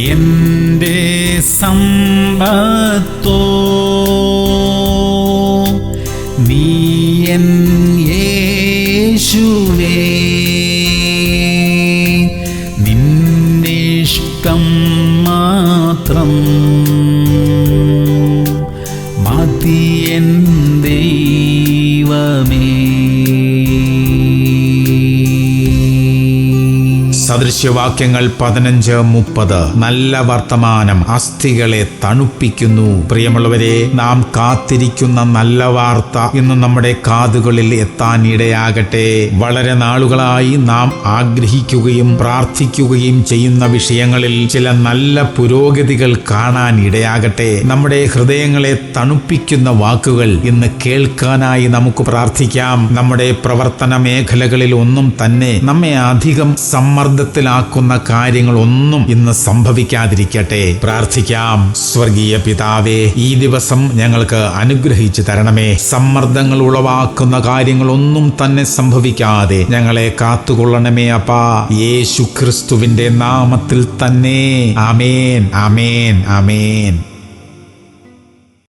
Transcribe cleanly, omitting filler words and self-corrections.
എന്റെ സമ്പത്തോ നീ എൻ യേശുവേ, നിന്നിഷ്ടം മാത്രം മതി എൻ ദൈവമേ. സദൃശ്യവാക്യങ്ങൾ 15:30. നല്ല വർത്തമാനം അസ്ഥികളെ തണുപ്പിക്കുന്നു. പ്രിയമുള്ളവരെ, നാം കാത്തിരിക്കുന്ന നല്ല വാർത്ത ഇന്ന് നമ്മുടെ കാതുകളിൽ എത്താൻ ഇടയാകട്ടെ. വളരെ നാളുകളായി നാം ആഗ്രഹിക്കുകയും പ്രാർത്ഥിക്കുകയും ചെയ്യുന്ന വിഷയങ്ങളിൽ ചില നല്ല പുരോഗതികൾ കാണാൻ ഇടയാകട്ടെ. നമ്മുടെ ഹൃദയങ്ങളെ തണുപ്പിക്കുന്ന വാക്കുകൾ ഇന്ന് കേൾക്കാനായി നമുക്ക് പ്രാർത്ഥിക്കാം. നമ്മുടെ പ്രവർത്തന മേഖലകളിൽ ഒന്നും തന്നെ നമ്മെ അധികം സമ്മർദ്ദത്തിലാക്കുന്ന കാര്യങ്ങളൊന്നും ഇന്ന് സംഭവിക്കാതിരിക്കട്ടെ. പ്രാർത്ഥിക്കാം. സ്വർഗീയ പിതാവേ, ഈ ദിവസം ഞങ്ങൾക്ക് അനുഗ്രഹിച്ചു തരണമേ. സമ്മർദ്ദങ്ങൾ ഉളവാക്കുന്ന കാര്യങ്ങളൊന്നും തന്നെ സംഭവിക്കാതെ ഞങ്ങളെ കാത്തുകൊള്ളണമേ അപ്പാ. യേശു ക്രിസ്തുവിന്റെ നാമത്തിൽ തന്നെ. ആമേൻ, ആമേൻ, ആമേൻ.